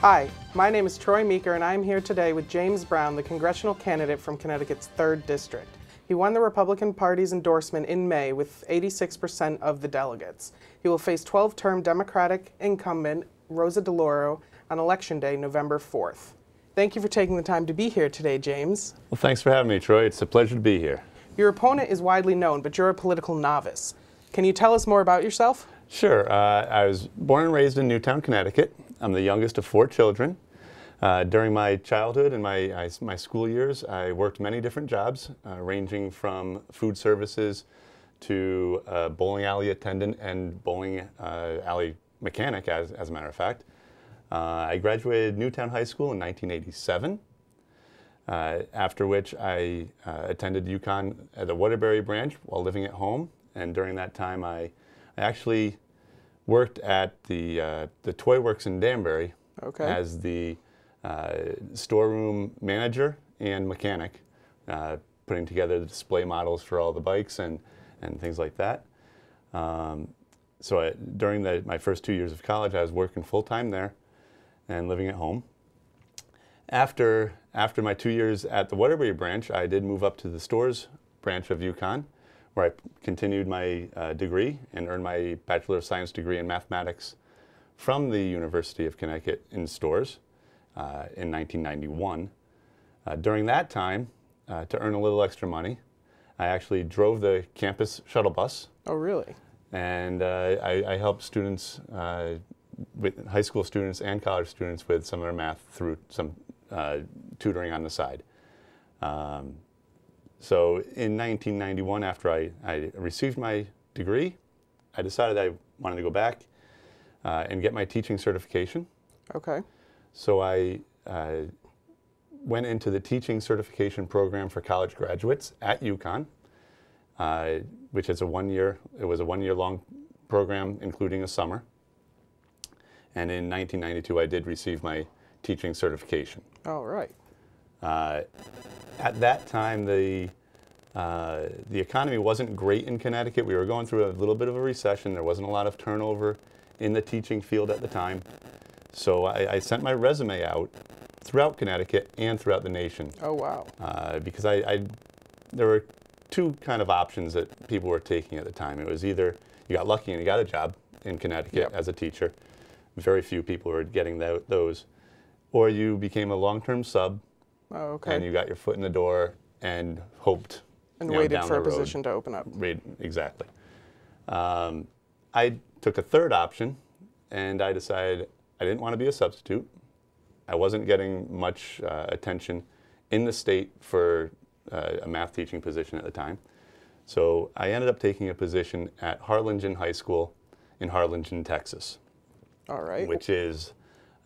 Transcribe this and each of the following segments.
Hi, my name is Troy Meeker and I'm here today with James Brown, the congressional candidate from Connecticut's 3rd District. He won the Republican Party's endorsement in May with 86% of the delegates. He will face 12-term Democratic incumbent Rosa DeLauro on Election Day, November 4th. Thank you for taking the time to be here today, James. Well, thanks for having me, Troy. It's a pleasure to be here. Your opponent is widely known, but you're a political novice. Can you tell us more about yourself? Sure. I was born and raised in Newtown, Connecticut. I'm the youngest of 4 children. During my childhood and my school years, I worked many different jobs, ranging from food services to bowling alley attendant and bowling alley mechanic, as a matter of fact. I graduated Newtown High School in 1987, after which I attended UConn at the Waterbury branch while living at home. And during that time, I actually worked at the Toy Works in Danbury as the storeroom manager and mechanic, putting together the display models for all the bikes and things like that. So during my first 2 years of college, I was working full-time there and living at home. After my 2 years at the Waterbury branch, I did move up to the Stores branch of UConn, where I continued my degree and earned my Bachelor of Science degree in mathematics from the University of Connecticut in Stores in 1991. During that time, to earn a little extra money, I actually drove the campus shuttle bus. Oh, really? And I helped students, with high school students and college students, with some of their math through some tutoring on the side. So in 1991, after I received my degree, I decided I wanted to go back and get my teaching certification. Okay. So I went into the teaching certification program for college graduates at UConn, which is it was a one-year-long program, including a summer. And in 1992, I did receive my teaching certification. All right. At that time, the economy wasn't great in Connecticut. We were going through a little bit of a recession. There wasn't a lot of turnover in the teaching field at the time. So I sent my resume out throughout Connecticut and throughout the nation. Oh, wow. Because there were 2 kind of options that people were taking at the time. It was either you got lucky and you got a job in Connecticut as a teacher. Very few people were getting those. Or you became a long-term sub. Oh, okay. And you got your foot in the door and hoped. And waited for a position to open up. Exactly. I took a 3rd option, and I decided I didn't want to be a substitute. I wasn't getting much attention in the state for a math teaching position at the time. So I ended up taking a position at Harlingen High School in Harlingen, Texas. All right. Which is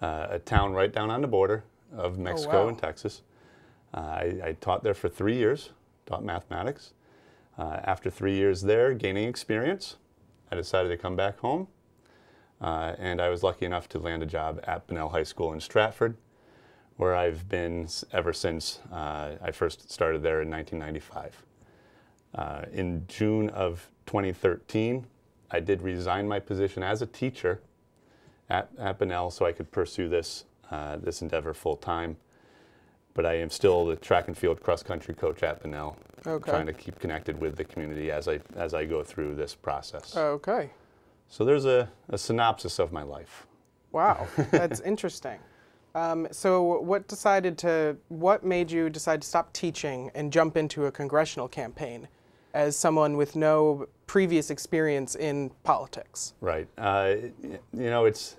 a town right down on the border of Mexico and Texas. I taught there for 3 years, taught mathematics. After 3 years there, gaining experience, I decided to come back home. And I was lucky enough to land a job at Bunnell High School in Stratford, where I've been ever since I first started there in 1995. In June of 2013, I did resign my position as a teacher at Bunnell so I could pursue this endeavor full time. But I am still the track and field cross country coach at Bunnell, trying to keep connected with the community as I go through this process. Okay. So there's a synopsis of my life. Wow, that's interesting. So what made you decide to stop teaching and jump into a congressional campaign as someone with no previous experience in politics? Right. You know, it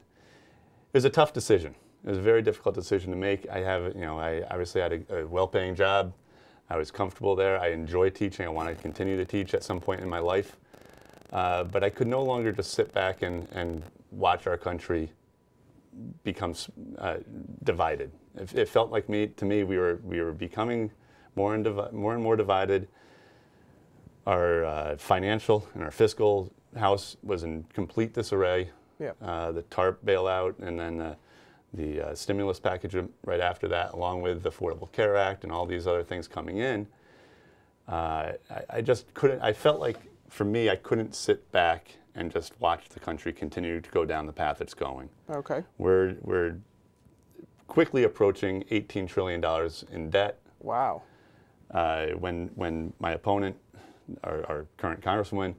was a tough decision. It was a very difficult decision to make. I obviously had a well-paying job. I was comfortable there. I enjoy teaching. I wanted to continue to teach at some point in my life. But I could no longer just sit back and watch our country become divided. It felt like to me we were becoming more and more divided. Our financial and our fiscal house was in complete disarray. Yeah. The TARP bailout and then the stimulus package right after that, along with the Affordable Care Act and all these other things coming in. I just couldn't. I felt like, for me, I couldn't sit back and just watch the country continue to go down the path it's going. Okay. quickly approaching $18 trillion in debt. Wow. When my opponent, our current congresswoman,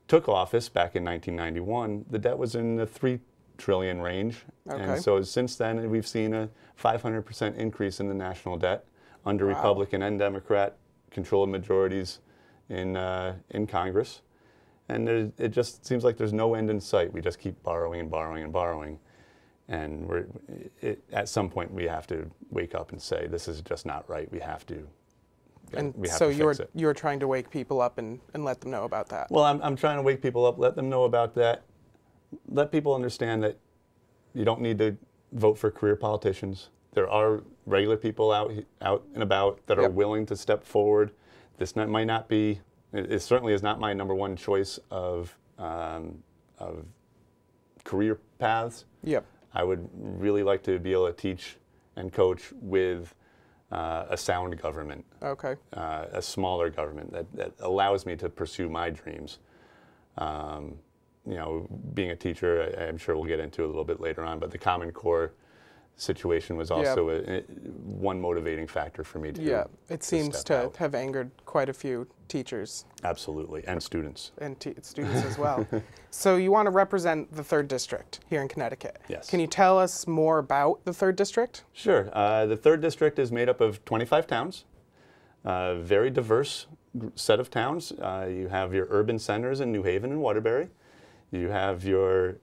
took office back in 1991, the debt was in the $3 trillion range. Okay. And so since then, we've seen a 500% increase in the national debt under Wow. Republican and Democrat controlled majorities in Congress. And it just seems like there's no end in sight. We just keep borrowing and borrowing and borrowing. And at some point, we have to wake up and say, this is just not right. We have to. And we have so to fix it. you're trying to wake people up and let them know about that. Well, I'm trying to wake people up, let them know about that, let people understand that you don't need to vote for career politicians. There are regular people out and about that are Yep. willing to step forward. This might not be, it certainly is not my number one choice of career paths. Yep. I would really like to be able to teach and coach with a sound government, Okay. a smaller government that allows me to pursue my dreams. You know, being a teacher, I'm sure we'll get into a little bit later on, but the Common Core situation was also one motivating factor for me to Yeah, it seems step to out. have angered quite a few teachers Absolutely, and students. and students as well. So you want to represent the 3rd District here in Connecticut. Yes. Can you tell us more about the 3rd District? Sure. The 3rd District is made up of 25 towns, very diverse set of towns. You have your urban centers in New Haven and Waterbury. You have your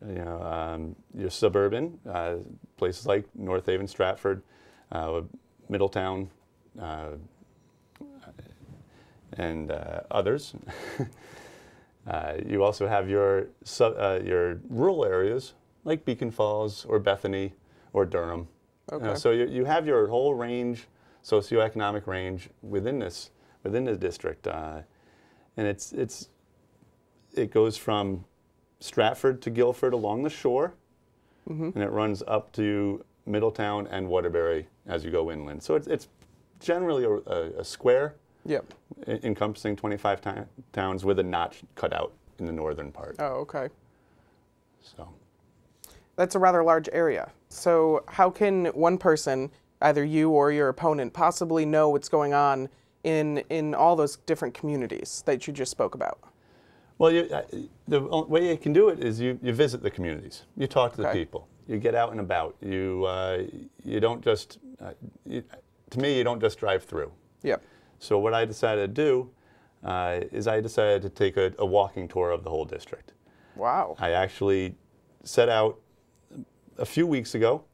suburban places like North Haven, Stratford, Middletown, and others. You also have your rural areas like Beacon Falls or Bethany or Durham. Okay. So you have your whole range, socioeconomic range within the district, and it goes from Stratford to Guilford along the shore, and it runs up to Middletown and Waterbury as you go inland. So it's generally a square, Yep. encompassing 25 towns with a notch cut out in the northern part. Oh, okay. So That's a rather large area. So how can one person, either you or your opponent, possibly know what's going on in all those different communities that you just spoke about? Well, the way you can do it is you visit the communities. You talk to the Okay. people. You get out and about. You don't just, to me, you don't just drive through. Yep. So what I decided to do is I decided to take a walking tour of the whole district. Wow. I actually set out a few weeks ago,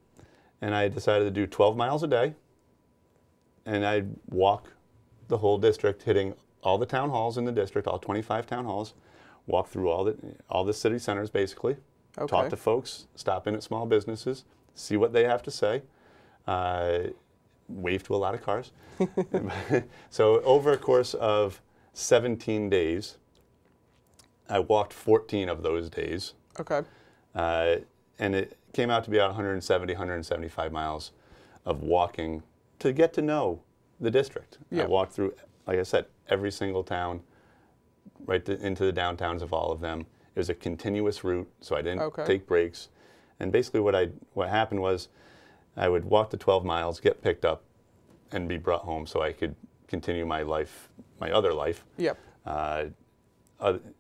and I decided to do 12 miles a day, and I'd walk the whole district, hitting all the town halls in the district, all 25 town halls, walk through all the city centers basically, Okay. talk to folks, stop in at small businesses, see what they have to say, wave to a lot of cars. So over a course of 17 days, I walked 14 of those days, Okay. and it came out to be about 170, 175 miles of walking to get to know the district. Yeah. I walked through, like I said, every single town, into the downtowns of all of them. It was a continuous route, so I didn't Okay. take breaks. And basically what happened was I would walk the 12 miles, get picked up, and be brought home so I could continue my life, my other life, Yep.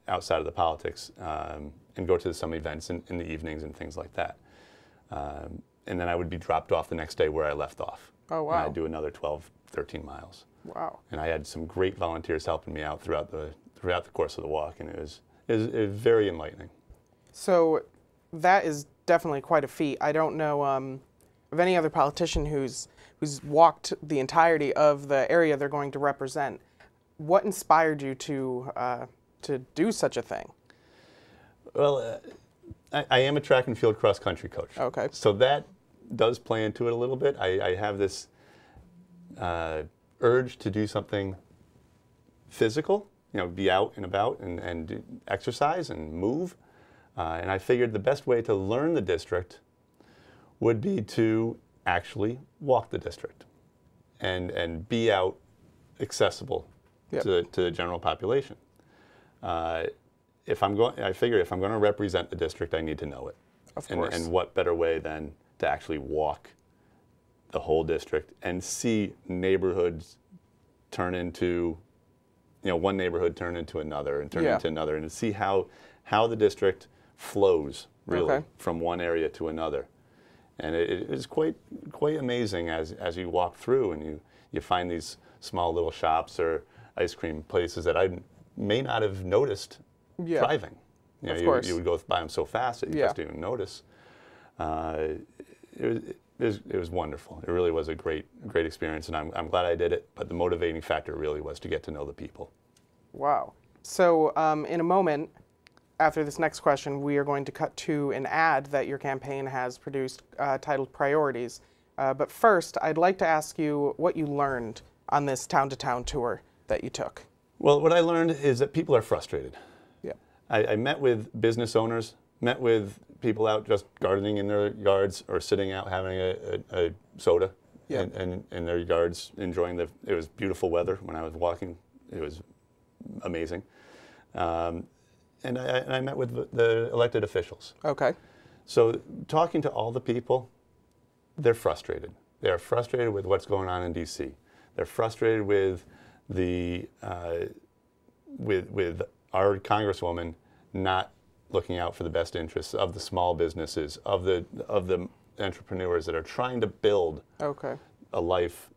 outside of the politics, and go to some events in the evenings and things like that. And then I would be dropped off the next day where I left off. Oh, And wow. I'd do another 12, 13 miles. Wow. And I had some great volunteers helping me out throughout the course of the walk, and it was very enlightening. So that is definitely quite a feat. I don't know of any other politician who's walked the entirety of the area they're going to represent. What inspired you to do such a thing? Well, I am a track and field cross country coach. Okay. So that does play into it a little bit. I have this urge to do something physical, be out and about and do exercise and move. And I figured the best way to learn the district would be to actually walk the district and be out accessible Yep. to the general population. I figure if I'm going to represent the district, I need to know it. Of course. And what better way than to actually walk the whole district and see neighborhoods turn into, one neighborhood turn into another and turn into another, and to see how the district flows really from one area to another. And it is quite amazing as you walk through and you find these small little shops or ice cream places that I may not have noticed driving. Of course. You would go by them so fast that you just didn't even notice. It was wonderful. It really was a great experience, and I'm glad I did it. But the motivating factor really was to get to know the people. Wow. So in a moment, after this next question, we are going to cut to an ad that your campaign has produced titled Priorities. But first, I'd like to ask you what you learned on this town-to-town tour that you took. Well, what I learned is that people are frustrated. Yeah. I met with business owners, met with people out just gardening in their yards or sitting out having a soda in their yards, enjoying it was beautiful weather when I was walking. It was amazing. And I met with the elected officials. Okay. So talking to all the people, they're frustrated. They're frustrated with what's going on in D.C. They're frustrated with with our Congresswoman not looking out for the best interests of the small businesses, of the entrepreneurs that are trying to build a life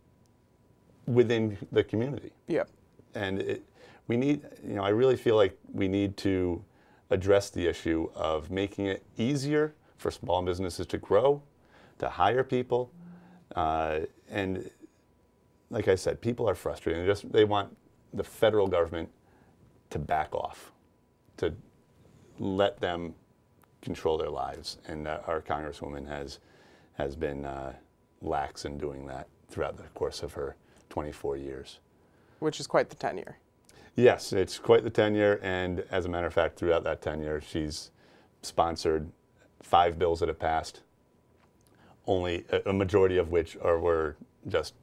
within the community. Yeah. And we need, I really feel like we need to address the issue of making it easier for small businesses to grow, to hire people, and like I said, people are frustrated. They want the federal government to back off, to let them control their lives. And our Congresswoman has been lax in doing that throughout the course of her 24 years. Which is quite the tenure. Yes, it's quite the tenure. And as a matter of fact, throughout that tenure, she's sponsored 5 bills that have passed, only a majority of which were just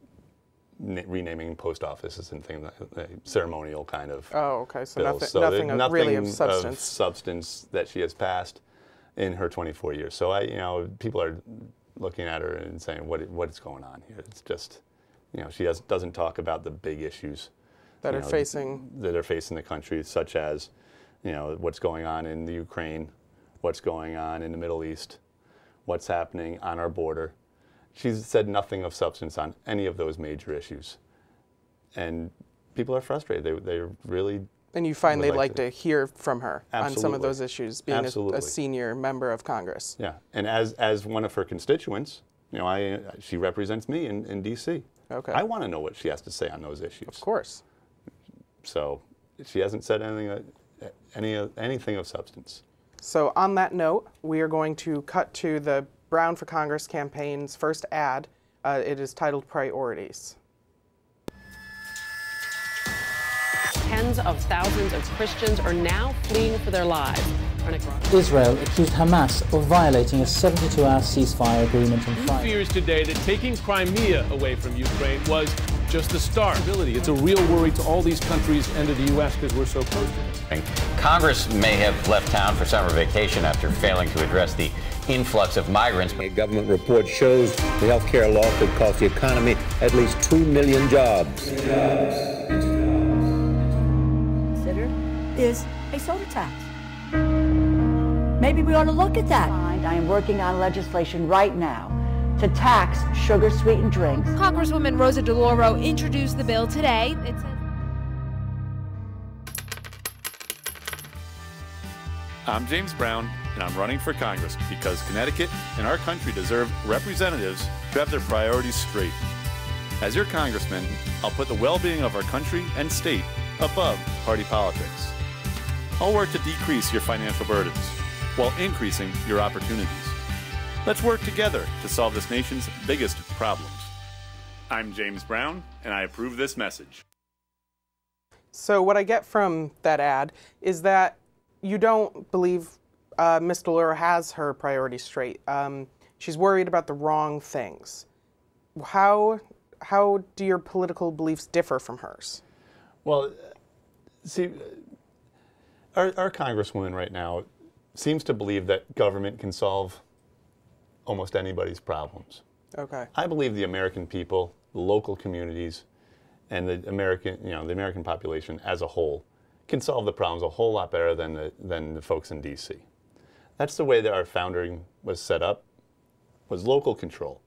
renaming post offices and things like ceremonial kind of So bills. nothing really of substance. Of substance that she has passed in her 24 years. So people are looking at her and saying, what's going on here? It's just, she doesn't talk about the big issues that are facing the country, such as, what's going on in the Ukraine, what's going on in the Middle East, what's happening on our border. She's said nothing of substance on any of those major issues. And people are frustrated. They really... And you find they'd like to hear from her on some of Absolutely. those issues, being a senior member of Congress. Yeah, and as one of her constituents, she represents me in D.C. Okay. I want to know what she has to say on those issues. Of course. So she hasn't said anything of substance. So on that note, we are going to cut to the Brown for Congress campaign's first ad. It is titled Priorities. Tens of thousands of Christians are now fleeing for their lives. Israel accused Hamas of violating a 72-hour ceasefire agreement on Friday. Fears today that taking Crimea away from Ukraine was just the start. It's a real worry to all these countries and to the U.S. because we're so close to it. Congress may have left town for summer vacation after failing to address the influx of migrants. A government report shows the health care law could cost the economy at least 2 million jobs. Consider is a soda tax. Maybe we ought to look at that. I am working on legislation right now to tax sugar-sweetened drinks. Congresswoman Rosa DeLauro introduced the bill today. It says I'm James Brown, and I'm running for Congress because Connecticut and our country deserve representatives who have their priorities straight. As your congressman, I'll put the well-being of our country and state above party politics. I'll work to decrease your financial burdens while increasing your opportunities. Let's work together to solve this nation's biggest problems. I'm James Brown, and I approve this message. So what I get from that ad is that you don't believe Ms. DeLauro has her priorities straight. She's worried about the wrong things. How do your political beliefs differ from hers? Well, see, our Congresswoman right now seems to believe that government can solve almost anybody's problems. Okay. I believe the American people, the local communities, and the American population as a whole can solve the problems a whole lot better than the folks in D.C. That's the way that our founding was set up, was local control.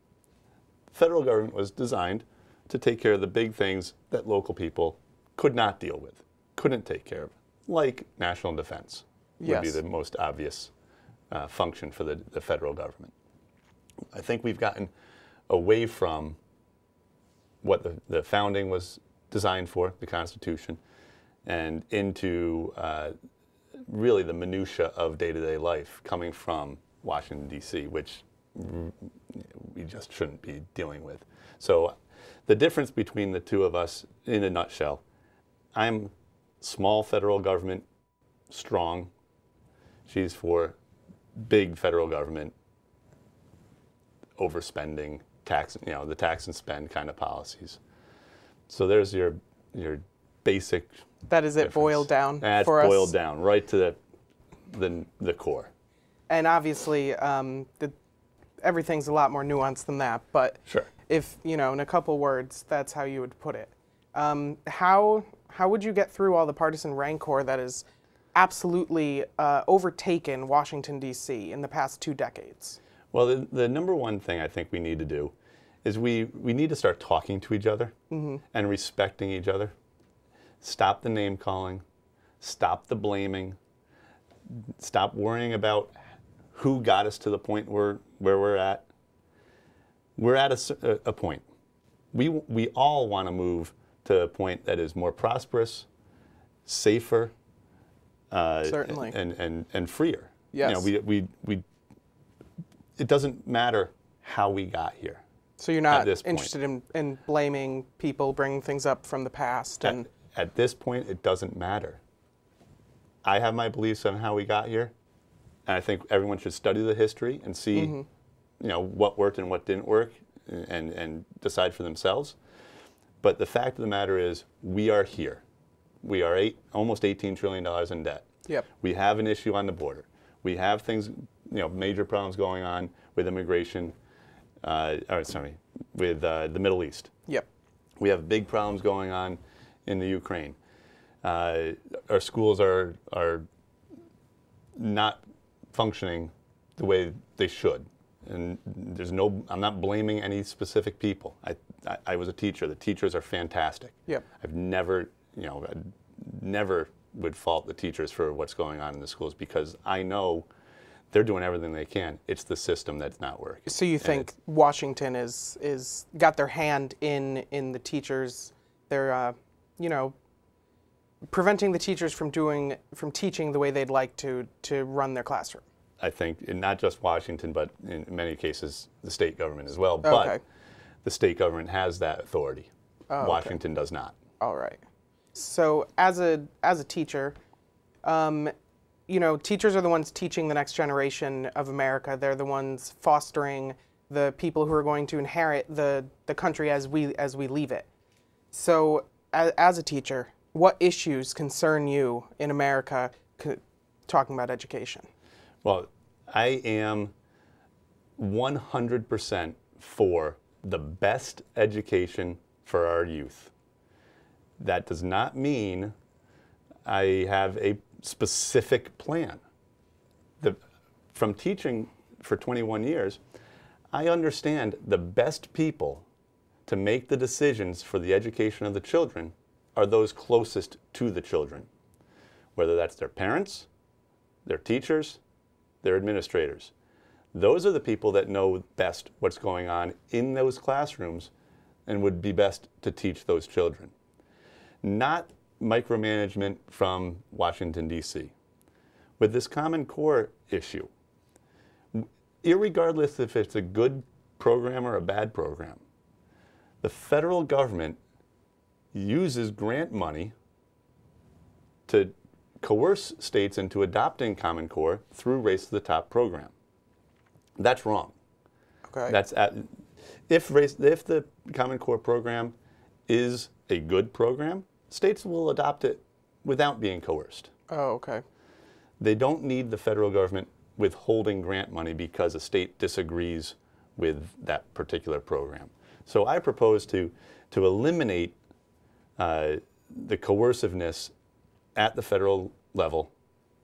Federal government was designed to take care of the big things that local people could not deal with, couldn't take care of, like national defense would be the most obvious function for the federal government. I think we've gotten away from what the founding was designed for, the Constitution, and into really the minutia of day-to-day life coming from Washington, D.C., which we just shouldn't be dealing with. So the difference between the two of us, in a nutshell, I'm small federal government, strong. She's for big federal government, overspending, the tax and spend kind of policies. So there's your basic. That is it difference. boiled down That's for us. boiled down right to the core. And obviously, everything's a lot more nuanced than that. But sure, if in a couple words, that's how you would put it. How would you get through all the partisan rancor that has absolutely overtaken Washington, D.C. in the past 2 decades? Well, the number one thing I think we need to do is we need to start talking to each other and respecting each other. Stop the name calling. Stop the blaming. Stop worrying about who got us to the point where we're at. We're at a point. We all want to move to a point that is more prosperous, safer, certainly, and freer. Yes. It doesn't matter how we got here. So you're not interested in blaming people, bringing things up from the past, At this point, it doesn't matter. I have my beliefs on how we got here, and I think everyone should study the history and see, what worked and what didn't work, and decide for themselves. But the fact of the matter is, we are here. We are almost $18 trillion in debt. Yep. We have an issue on the border. We have things, major problems going on with immigration. With the Middle East. Yep. We have big problems going on in the Ukraine. Our schools are not functioning the way they should. And I'm not blaming any specific people. I was a teacher. The teachers are fantastic. Yep. I've never, never would fault the teachers for what's going on in the schools, because I know they're doing everything they can. It's the system that's not working. So you think Washington is got their hand in the teachers? They're preventing the teachers from teaching the way they'd like to run their classroom. I think not just Washington, but in many cases the state government as well. But the state government has that authority. Washington does not. All right. So as a teacher, teachers are the ones teaching the next generation of America. They're the ones fostering the people who are going to inherit the country as we leave it. So as a teacher, what issues concern you in America talking about education? Well, I am 100% for the best education for our youth. That does not mean I have a specific plan. From teaching for 21 years, I understand the best people to make the decisions for the education of the children are those closest to the children, whether that's their parents, their teachers, their administrators. Those are the people that know best what's going on in those classrooms and would be best to teach those children. Not micromanagement from Washington, D.C. With this Common Core issue, irregardless if it's a good program or a bad program, the federal government uses grant money to coerce states into adopting Common Core through Race to the Top program. That's wrong. Okay. If the Common Core program is a good program, states will adopt it without being coerced. Oh, okay. They don't need the federal government withholding grant money because a state disagrees with that particular program. So I propose to eliminate the coerciveness at the federal level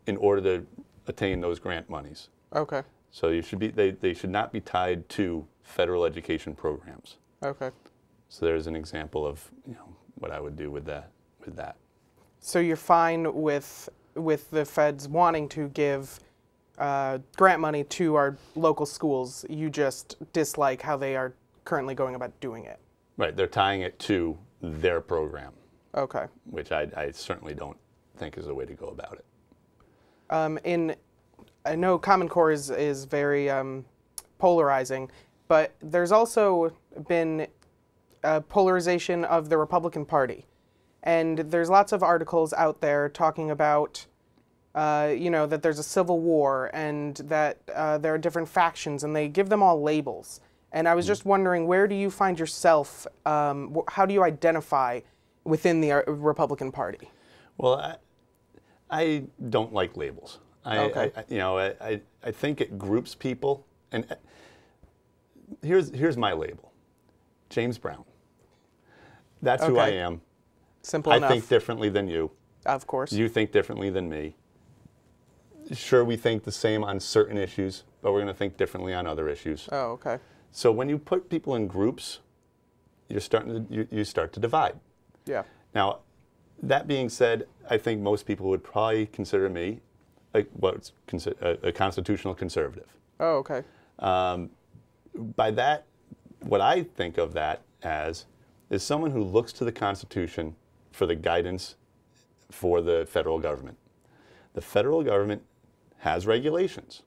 in order to attain those grant monies. Okay. So they should not be tied to federal education programs. Okay. So there's an example of what I would do with that. So you're fine with the feds wanting to give grant money to our local schools. You just dislike how they are currently going about doing it. Right. They're tying it to their program. Okay. Which I certainly don't think is the way to go about it. I know Common Core is very polarizing, but there's also been a polarization of the Republican Party. And there's lots of articles out there talking about, that there's a civil war and that there are different factions, and they give them all labels. And I was just wondering, where do you find yourself, how do you identify within the Republican Party? Well, I don't like labels. Okay. I think it groups people. And here's my label, James Brown. That's who I am. Simple enough. I think differently than you. Of course. You think differently than me. Sure, we think the same on certain issues, but we're going to think differently on other issues. Oh, okay. So when you put people in groups, you start to divide. Yeah. Now, that being said, I think most people would probably consider me what's a constitutional conservative. Oh, okay. By that, what I think of that as is someone who looks to the Constitution for the guidance for the federal government. The federal government has regulations.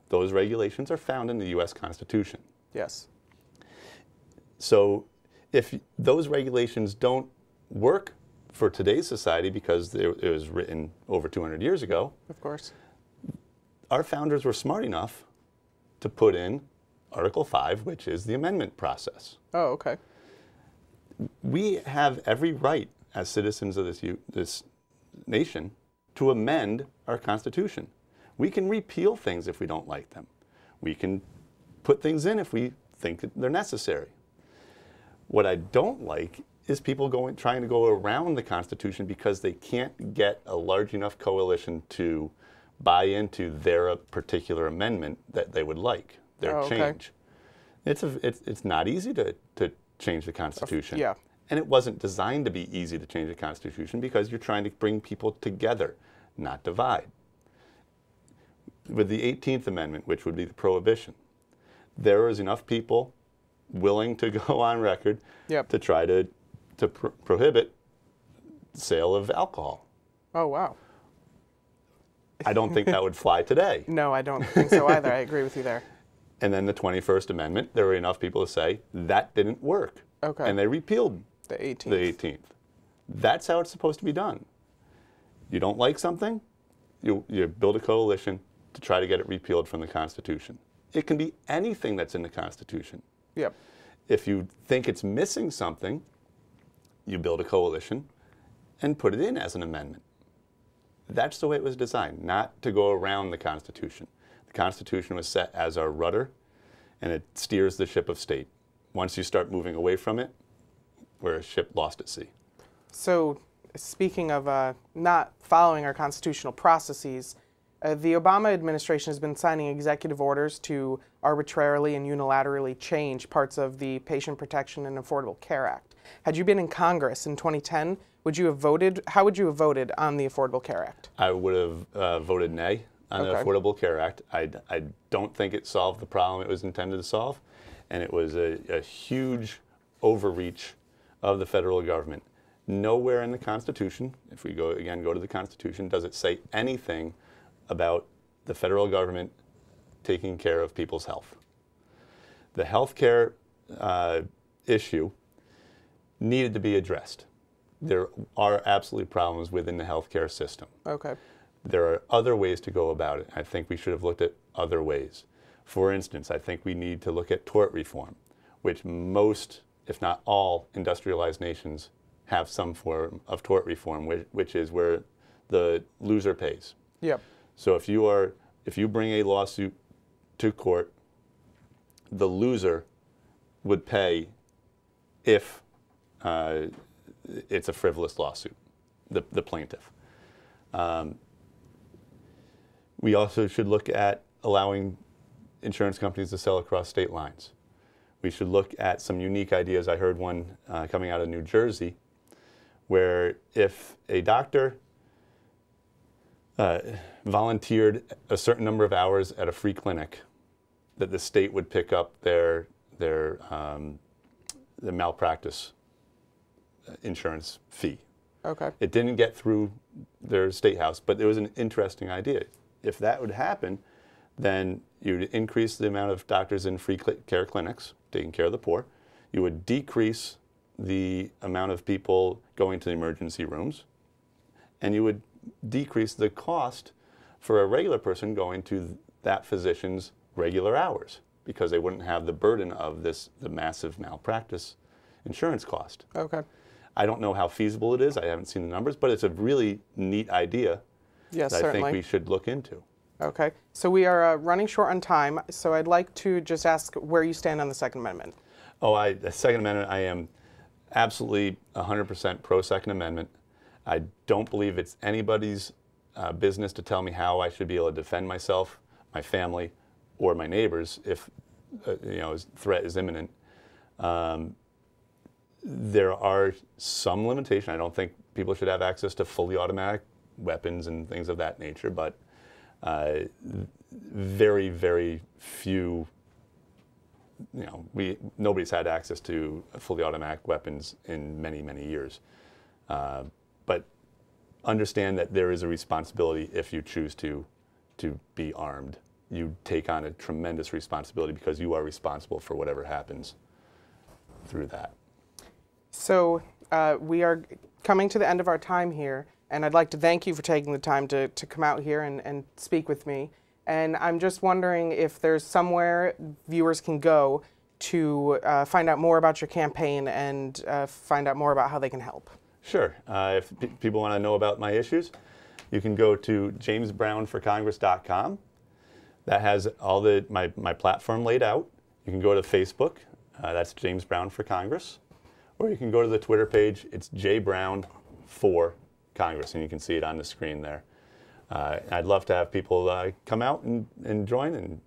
Those regulations are found in the U.S. Constitution. Yes. So if those regulations don't work for today's society because it was written over 200 years ago, of course, our founders were smart enough to put in Article 5, which is the amendment process. Oh, okay. We have every right as citizens of this nation to amend our Constitution. We can repeal things if we don't like them. We can put things in if we think that they're necessary. What I don't like is people trying to go around the Constitution because they can't get a large enough coalition to buy into their particular amendment that they would like, their change. It's not easy to change the Constitution. Yeah. And it wasn't designed to be easy to change the Constitution because you're trying to bring people together, not divide. With the 18th Amendment, which would be the prohibition, there is enough people willing to go on record to try to prohibit sale of alcohol. Oh, wow. I don't think that would fly today. No, I don't think so either. I agree with you there. And then the 21st Amendment, there were enough people to say that didn't work. Okay. And they repealed the 18th. The 18th. That's how it's supposed to be done. You don't like something, you build a coalition to try to get it repealed from the Constitution. It can be anything that's in the Constitution. Yep. If you think it's missing something, you build a coalition and put it in as an amendment. That's the way it was designed, not to go around the Constitution. The Constitution was set as our rudder, and it steers the ship of state. Once you start moving away from it, we're a ship lost at sea. So, speaking of not following our constitutional processes, the Obama administration has been signing executive orders to arbitrarily and unilaterally change parts of the Patient Protection and Affordable Care Act. Had you been in Congress in 2010, would you have voted? How would you have voted on the Affordable Care Act? I would have voted nay on the Affordable Care Act. I don't think it solved the problem it was intended to solve, and it was a huge overreach of the federal government. Nowhere in the Constitution, if we go to the Constitution, does it say anything about the federal government taking care of people's health. The health care issue needed to be addressed. There are absolutely problems within the healthcare system. Okay. There are other ways to go about it. I think we should have looked at other ways. For instance, I think we need to look at tort reform, which most, if not all, industrialized nations have some form of tort reform, which is where the loser pays. Yep. So if you bring a lawsuit to court the loser would pay if it's a frivolous lawsuit, the plaintiff. We also should look at allowing insurance companies to sell across state lines. We should look at some unique ideas. I heard one coming out of New Jersey, where if a doctor volunteered a certain number of hours at a free clinic, that the state would pick up the malpractice insurance fee. Okay. It didn't get through their state house, but it was an interesting idea. If that would happen, then you'd increase the amount of doctors in free care clinics taking care of the poor. You would decrease the amount of people going to the emergency rooms, and you would decrease the cost for a regular person going to that physician's regular hours, because they wouldn't have the burden of the massive malpractice insurance cost. Okay. I don't know how feasible it is. I haven't seen the numbers, but it's a really neat idea Yes, that certainly. I think we should look into. Okay. So we are running short on time, so I'd like to just ask where you stand on the Second Amendment. Oh, the Second Amendment, I am absolutely 100% pro-Second Amendment. I don't believe it's anybody's business to tell me how I should be able to defend myself, my family, or my neighbors if a threat is imminent. There are some limitation. I don't think people should have access to fully automatic weapons and things of that nature, but very, very few, nobody's had access to fully automatic weapons in many, many years. But understand that there is a responsibility if you choose to be armed. You take on a tremendous responsibility because you are responsible for whatever happens through that. So we are coming to the end of our time here, and I'd like to thank you for taking the time to come out here and speak with me. And I'm just wondering if there's somewhere viewers can go to find out more about your campaign and find out more about how they can help. Sure. If people want to know about my issues, you can go to jamesbrownforcongress.com. That has all my platform laid out. You can go to Facebook. That's James Brown for Congress. Or you can go to the Twitter page. It's jbrown4Congress, and you can see it on the screen there. I'd love to have people come out and join and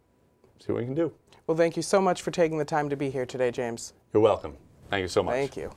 see what we can do. Well, thank you so much for taking the time to be here today, James. You're welcome. Thank you so much. Thank you.